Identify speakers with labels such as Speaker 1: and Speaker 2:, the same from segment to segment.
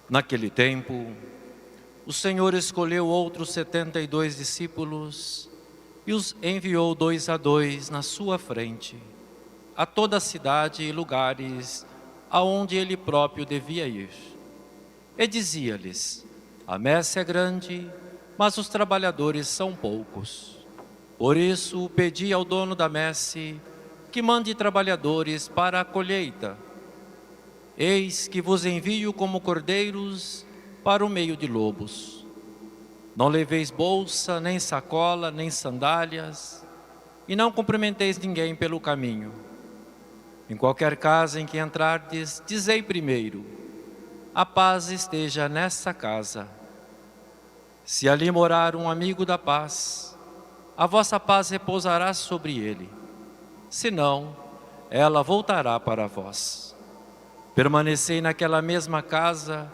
Speaker 1: Naquele tempo, o Senhor escolheu outros 72 discípulos e os enviou 2 a 2 na sua frente, a toda a cidade e lugares aonde ele próprio devia ir. E dizia-lhes: a messe é grande, mas os trabalhadores são poucos. Por isso, pedi ao dono da messe que mande trabalhadores para a colheita. Eis que vos envio como cordeiros para o meio de lobos. Não leveis bolsa, nem sacola, nem sandálias, e não cumprimenteis ninguém pelo caminho. Em qualquer casa em que entrardes, dizei primeiro: a paz esteja nessa casa. Se ali morar um amigo da paz, a vossa paz repousará sobre ele. Senão, ela voltará para vós. Permanecei naquela mesma casa,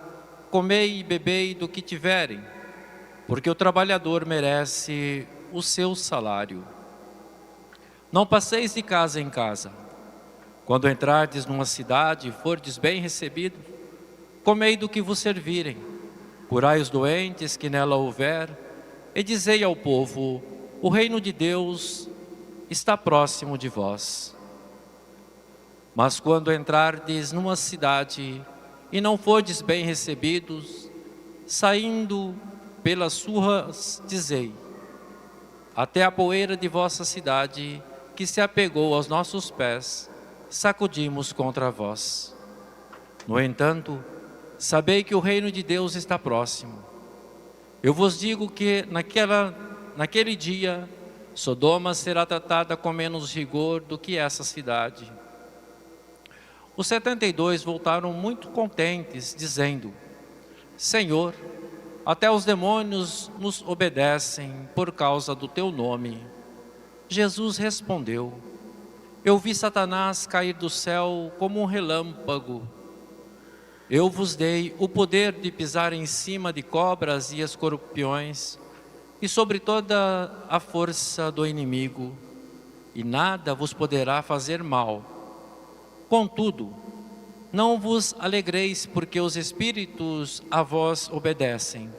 Speaker 1: comei e bebei do que tiverem, porque o trabalhador merece o seu salário. Não passeis de casa em casa. Quando entrardes numa cidade e fordes bem recebidos, comei do que vos servirem, curai os doentes que nela houver, e dizei ao povo: o reino de Deus está próximo de vós. Mas quando entrardes numa cidade e não fordes bem recebidos, saindo pelas ruas, dizei: até a poeira de vossa cidade, que se apegou aos nossos pés, sacudimos contra vós. No entanto, sabei que o reino de Deus está próximo. Eu vos digo que naquele dia, Sodoma será tratada com menos rigor do que essa cidade. Os 72 voltaram muito contentes, dizendo: Senhor, até os demônios nos obedecem por causa do teu nome. Jesus respondeu: eu vi Satanás cair do céu como um relâmpago. Eu vos dei o poder de pisar em cima de cobras e escorpiões e sobre toda a força do inimigo, e nada vos poderá fazer mal. Contudo, não vos alegreis porque os espíritos a vós obedecem.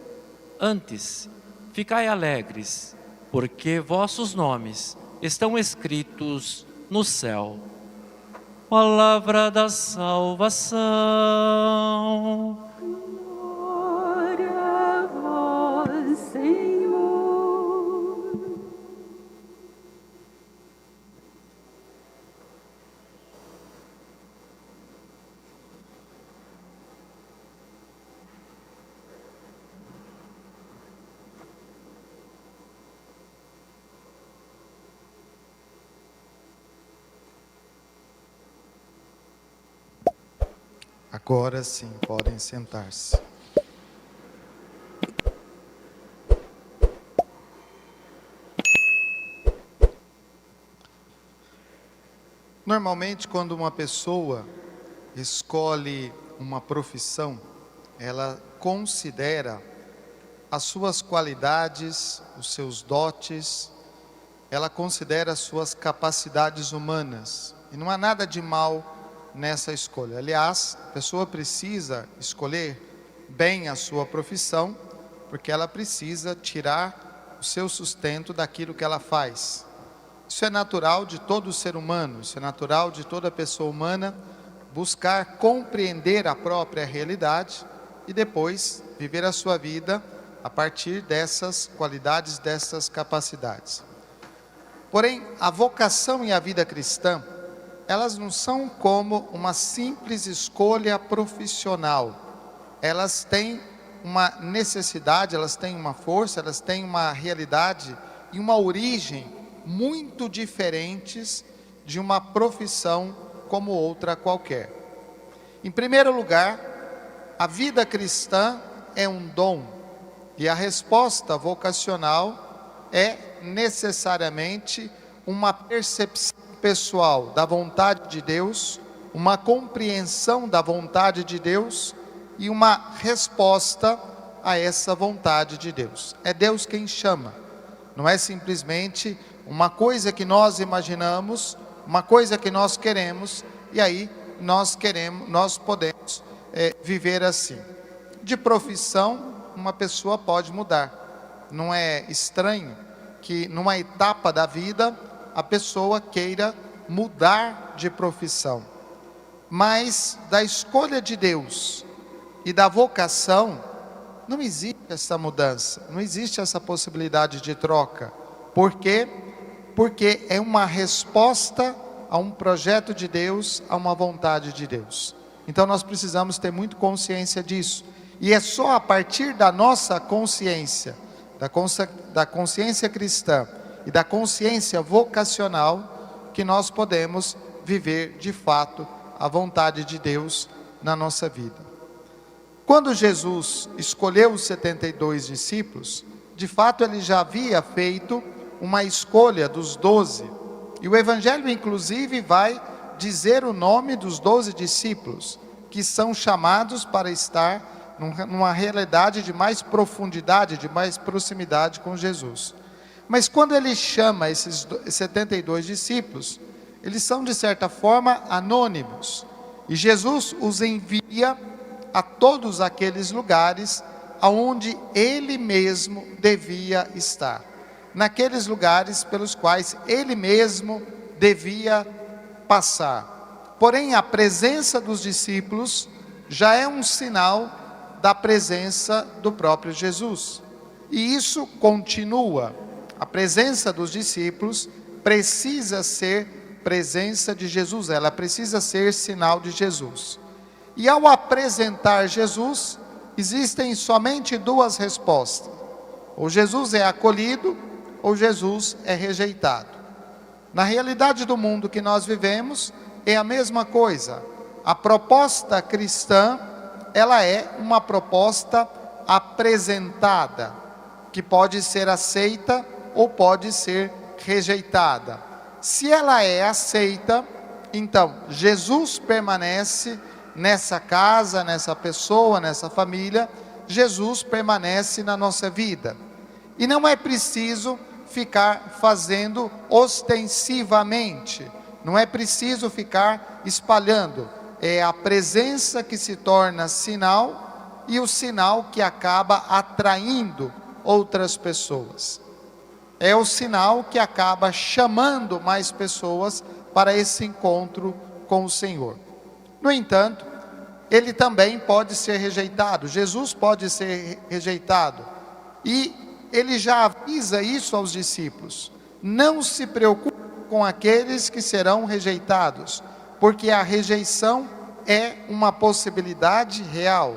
Speaker 1: Antes, ficai alegres, porque vossos nomes estão escritos no céu. Palavra da salvação.
Speaker 2: Glória a vós, Senhor.
Speaker 3: Agora sim, podem sentar-se. Normalmente, quando uma pessoa escolhe uma profissão, ela considera as suas qualidades, os seus dotes, ela considera as suas capacidades humanas. E não há nada de mal nessa escolha. Aliás, a pessoa precisa escolher bem a sua profissão, porque ela precisa tirar o seu sustento daquilo que ela faz. Isso é natural de todo ser humano, isso é natural de toda pessoa humana, buscar compreender a própria realidade e depois viver a sua vida a partir dessas qualidades, dessas capacidades. Porém, a vocação e a vida cristã, elas não são como uma simples escolha profissional. Elas têm uma necessidade, elas têm uma força, elas têm uma realidade e uma origem muito diferentes de uma profissão como outra qualquer. Em primeiro lugar, a vida cristã é um dom e a resposta vocacional é necessariamente uma percepção pessoal da vontade de Deus, uma compreensão da vontade de Deus e uma resposta a essa vontade de Deus. É Deus quem chama, não é simplesmente uma coisa que nós imaginamos, uma coisa que nós queremos, e aí nós podemos viver assim. de profissão uma pessoa pode mudar. Não é estranho que numa etapa da vida a pessoa queira mudar de profissão. Mas da escolha de Deus e da vocação, não existe essa mudança, não existe essa possibilidade de troca. Por quê? Porque é uma resposta a um projeto de Deus, a uma vontade de Deus. Então nós precisamos ter muito consciência disso. E é só a partir da nossa consciência, da consciência cristã e da consciência vocacional, que nós podemos viver de fato a vontade de Deus na nossa vida. Quando Jesus escolheu os 72 discípulos, de fato ele já havia feito uma escolha dos 12. E o Evangelho inclusive vai dizer o nome dos 12 discípulos, que são chamados para estar numa realidade de mais profundidade, de mais proximidade com Jesus. Mas quando ele chama esses 72 discípulos, eles são de certa forma anônimos. E Jesus os envia a todos aqueles lugares aonde ele mesmo devia estar. Naqueles lugares pelos quais ele mesmo devia passar. Porém, a presença dos discípulos já é um sinal da presença do próprio Jesus. E isso continua. A presença dos discípulos precisa ser presença de Jesus, ela precisa ser sinal de Jesus. E ao apresentar Jesus, existem somente duas respostas. Ou Jesus é acolhido, ou Jesus é rejeitado. Na realidade do mundo que nós vivemos, é a mesma coisa. A proposta cristã, ela é uma proposta apresentada, que pode ser aceita ou pode ser rejeitada. Se ela é aceita, então Jesus permanece nessa casa, nessa pessoa, nessa família. Jesus permanece na nossa vida. E não é preciso ficar fazendo ostensivamente, não é preciso ficar espalhando. É a presença que se torna sinal e o sinal que acaba atraindo outras pessoas. É o sinal que acaba chamando mais pessoas para esse encontro com o Senhor. No entanto, ele também pode ser rejeitado. Jesus pode ser rejeitado. E ele já avisa isso aos discípulos. Não se preocupe com aqueles que serão rejeitados, porque a rejeição é uma possibilidade real.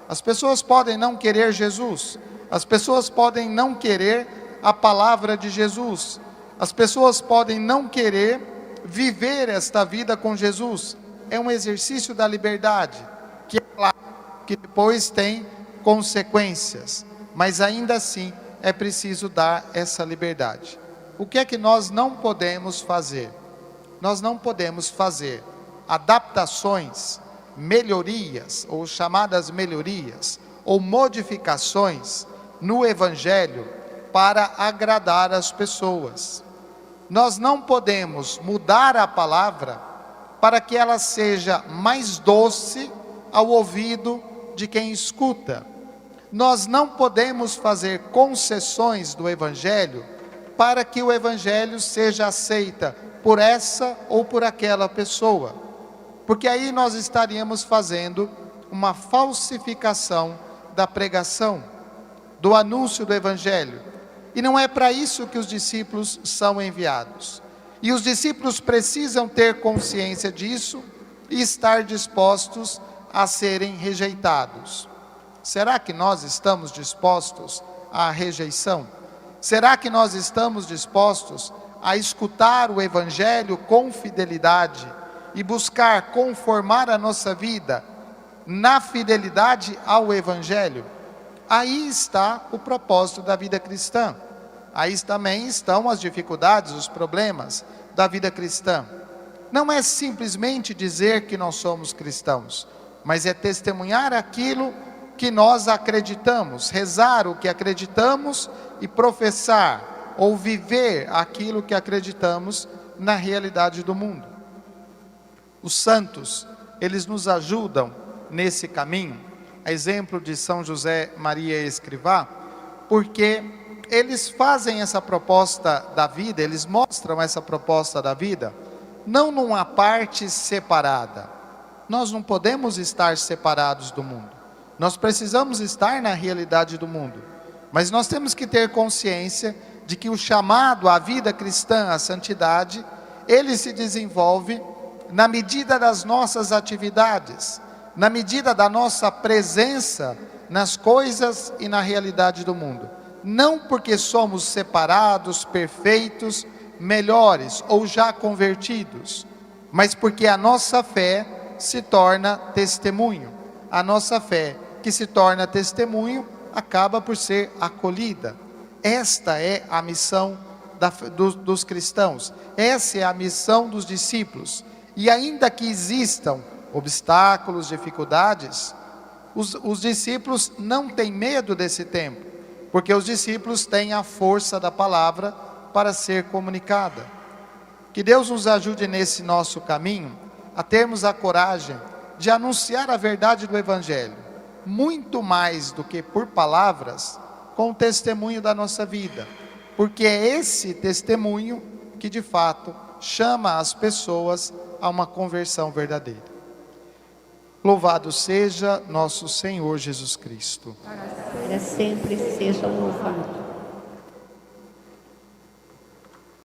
Speaker 3: As pessoas podem não querer Jesus, as pessoas podem não querer a palavra de Jesus, as pessoas podem não querer viver esta vida com Jesus. É um exercício da liberdade, que é claro que depois tem consequências, mas ainda assim é preciso dar essa liberdade. O que é que nós não podemos fazer? Nós não podemos fazer adaptações, melhorias, ou chamadas melhorias, ou modificações no Evangelho para agradar as pessoas. Nós não podemos mudar a palavra para que ela seja mais doce ao ouvido de quem escuta. Nós não podemos fazer concessões do Evangelho para que o Evangelho seja aceita por essa ou por aquela pessoa, porque aí nós estaríamos fazendo uma falsificação da pregação, do anúncio do Evangelho, e não é para isso que os discípulos são enviados. E os discípulos precisam ter consciência disso e estar dispostos a serem rejeitados. Será que nós estamos dispostos à rejeição? Será que nós estamos dispostos a escutar o Evangelho com fidelidade e buscar conformar a nossa vida na fidelidade ao Evangelho? Aí está o propósito da vida cristã. Aí também estão as dificuldades, os problemas da vida cristã. Não é simplesmente dizer que nós somos cristãos, mas é testemunhar aquilo que nós acreditamos, rezar o que acreditamos e professar ou viver aquilo que acreditamos na realidade do mundo. Os santos, eles nos ajudam nesse caminho. a exemplo de São José Maria Escrivá, porque eles fazem essa proposta da vida, eles mostram essa proposta da vida, não numa parte separada. Nós não podemos estar separados do mundo. Nós precisamos estar na realidade do mundo. Mas nós temos que ter consciência de que o chamado à vida cristã, à santidade, ele se desenvolve na medida das nossas atividades, na medida da nossa presença nas coisas e na realidade do mundo. Não porque somos separados, perfeitos, melhores ou já convertidos, mas porque a nossa fé se torna testemunho. A nossa fé que se torna testemunho acaba por ser acolhida. Esta é a missão dos cristãos, essa é a missão dos discípulos. E ainda que existam obstáculos, dificuldades, os discípulos não têm medo desse tempo, porque os discípulos têm a força da palavra para ser comunicada. Que Deus nos ajude nesse nosso caminho a termos a coragem de anunciar a verdade do Evangelho, muito mais do que por palavras, com o testemunho da nossa vida, porque é esse testemunho que de fato chama as pessoas a uma conversão verdadeira. Louvado seja nosso Senhor Jesus Cristo.
Speaker 2: Para sempre seja louvado.